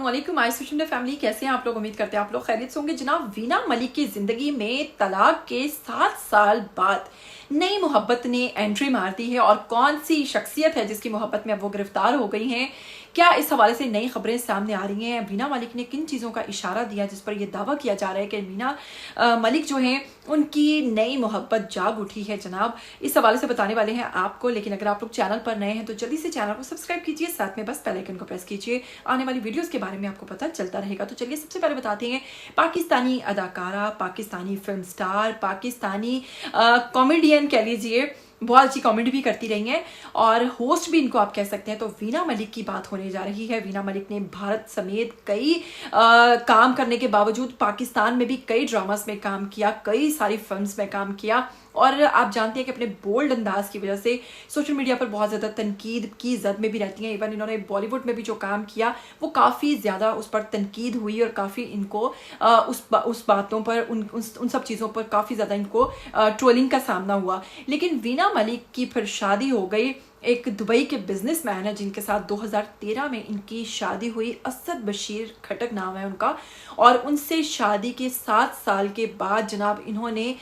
अस्सलामुअलैकुम my social media family, कैसे हैं आप लोग। उम्मीद करते हैं आप लोग खैरियत से होंगे। जनाब, वीना मलिक की जिंदगी में तलाक के 7 साल बाद नई मोहब्बत ने एंट्री मार दी है। और कौन सी शख्सियत है जिसकी मोहब्बत में अब वो गिरफ्तार हो गई हैं, क्या इस हवाले से नई खबरें सामने आ रही हैं। वीना मलिक ने किन चीज़ों का इशारा दिया जिस पर यह दावा किया जा रहा है कि वीना मलिक जो हैं उनकी नई मोहब्बत जाग उठी है। जनाब, इस हवाले से बताने वाले हैं आपको। लेकिन अगर आप लोग चैनल पर नए हैं तो जल्दी से चैनल को सब्सक्राइब कीजिए, साथ में बस बेल आइकन को प्रेस कीजिए। आने वाली वीडियोस के बारे में आपको पता चलता रहेगा। तो चलिए सबसे पहले बताते हैं, पाकिस्तानी अदाकारा, Pakistani film star, Pakistani comedian कह लीजिए, बहुत अच्छी कॉमेडी भी करती रही हैं और होस्ट भी इनको आप कह सकते हैं। तो वीना मलिक की बात होने जा रही है। वीना मलिक ने भारत समेत कई काम करने के बावजूद पाकिस्तान में भी कई ड्रामास में काम किया, कई सारी फिल्म्स में काम किया। और आप जानते हैं कि अपने बोल्ड अंदाज की वजह से सोशल मीडिया पर बहुत ज़्यादा तनकीद की जद में भी रहती हैं। इवन इन्होंने बॉलीवुड में भी जो काम किया वो काफ़ी ज़्यादा उस पर तनकीद हुई और काफ़ी इनको उस बातों पर उन सब चीज़ों पर काफ़ी ज़्यादा इनको ट्रोलिंग का सामना हुआ। लेकिन वीना मलिक की फिर शादी हो गई। एक दुबई के बिजनेसमैन है जिनके साथ 2013 में इनकी शादी हुई। असद बशीर खटक नाम है उनका। और उनसे शादी के 7 साल के बाद जनाब इन्होंने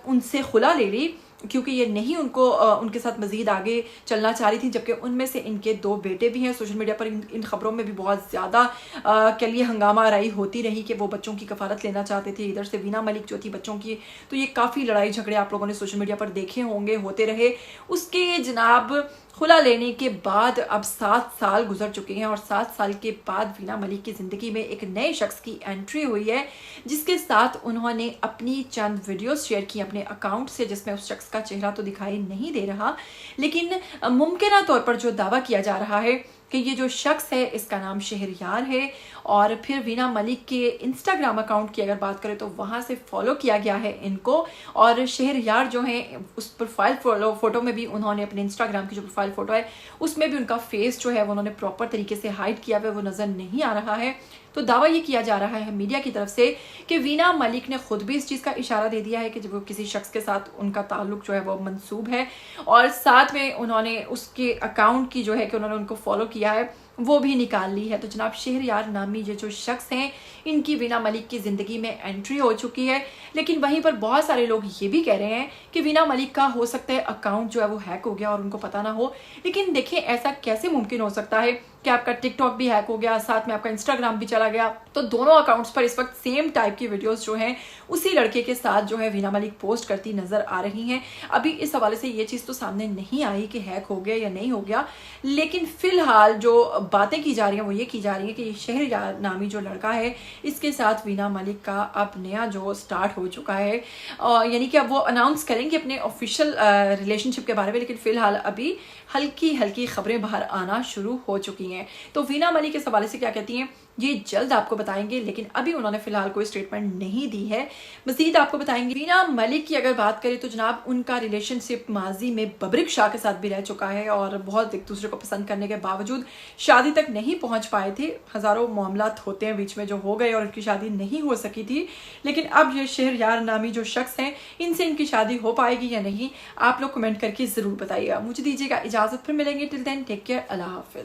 उनसे खुला ले ली, क्योंकि ये नहीं उनके साथ मजीद आगे चलना चाह रही थी। जबकि उनमें से इनके 2 बेटे भी हैं। सोशल मीडिया पर इन खबरों में भी बहुत ज़्यादा के लिए हंगामा आराई होती रही कि वो बच्चों की कफालत लेना चाहते थे। इधर से वीना मलिक जो थी बच्चों की, तो ये काफ़ी लड़ाई झगड़े आप लोगों ने सोशल मीडिया पर देखे होंगे, होते रहे। उसके जनाब खुला लेने के बाद अब 7 साल गुजर चुके हैं और 7 साल के बाद वीना मलिक की ज़िंदगी में एक नए शख्स की एंट्री हुई है, जिसके साथ उन्होंने अपनी चंद वीडियोस शेयर की अपने अकाउंट से, जिसमें उस शख्स का चेहरा तो दिखाई नहीं दे रहा, लेकिन मुमकिन तौर पर जो दावा किया जा रहा है कि ये जो शख्स है इसका नाम शहरयार है। और फिर वीना मलिक के इंस्टाग्राम अकाउंट की अगर बात करें तो वहाँ से फॉलो किया गया है इनको। और शहरयार जो है उस प्रोफाइल फोटो में भी उन्होंने अपने इंस्टाग्राम की जो प्रोफाइल फोटो है उसमें भी उनका फेस जो है वो उन्होंने प्रॉपर तरीके से हाइड किया हुआ, वो नज़र नहीं आ रहा है। तो दावा ये किया जा रहा है मीडिया की तरफ से कि वीना मलिक ने खुद भी इस चीज़ का इशारा दे दिया है कि जब वो किसी शख्स के साथ उनका ताल्लुक जो है वो मंसूब है। और साथ में उन्होंने उसके अकाउंट की जो है कि उन्होंने उनको फॉलो किया है वो भी निकाल ली है। तो जनाब शहरयार नामी ये जो शख्स हैं इनकी वीना मलिक की ज़िंदगी में एंट्री हो चुकी है। लेकिन वहीं पर बहुत सारे लोग ये भी कह रहे हैं कि वीना मलिक का हो सकता है अकाउंट जो है वो हैक हो गया और उनको पता ना हो। लेकिन देखिए, ऐसा कैसे मुमकिन हो सकता है कि आपका टिकटॉक भी हैक हो गया, साथ में आपका इंस्टाग्राम भी चला गया। तो दोनों अकाउंट्स पर इस वक्त सेम टाइप की वीडियोस जो हैं उसी लड़के के साथ जो है वीना मलिक पोस्ट करती नजर आ रही हैं। अभी इस हवाले से ये चीज़ तो सामने नहीं आई कि हैक हो गया या नहीं हो गया, लेकिन फिलहाल जो बातें की जा रही हैं वो ये की जा रही है कि ये शहरयार नामी जो लड़का है इसके साथ वीना मलिक का अब नया जो स्टार्ट हो चुका है। यानी कि अब वो अनाउंस करेंगे अपने ऑफिशियल रिलेशनशिप के बारे में। लेकिन फिलहाल अभी हल्की हल्की खबरें बाहर आना शुरू हो चुकी हैं। तो वीना मलिक इस हवाले से क्या कहती हैं ये जल्द आपको बताएंगे, लेकिन अभी उन्होंने फिलहाल कोई स्टेटमेंट नहीं दी है। मजीद आपको बताएंगे। वीना मलिक की अगर बात करें तो जनाब उनका रिलेशनशिप माजी में बबरिक शाह के साथ भी रह चुका है और बहुत एक दूसरे को पसंद करने के बावजूद शादी तक नहीं पहुंच पाए थे। हज़ारों मामलात होते हैं बीच में जो हो गए और उनकी शादी नहीं हो सकी थी। लेकिन अब ये शहरयार नामी जो शख्स हैं इनसे इनकी शादी हो पाएगी या नहीं, आप लोग कमेंट करके ज़रूर बताइएगा। मुझे दीजिएगा इजाज़त, फिर मिलेंगे। टिल देन टेक केयर, अल्लाह हाफिज़।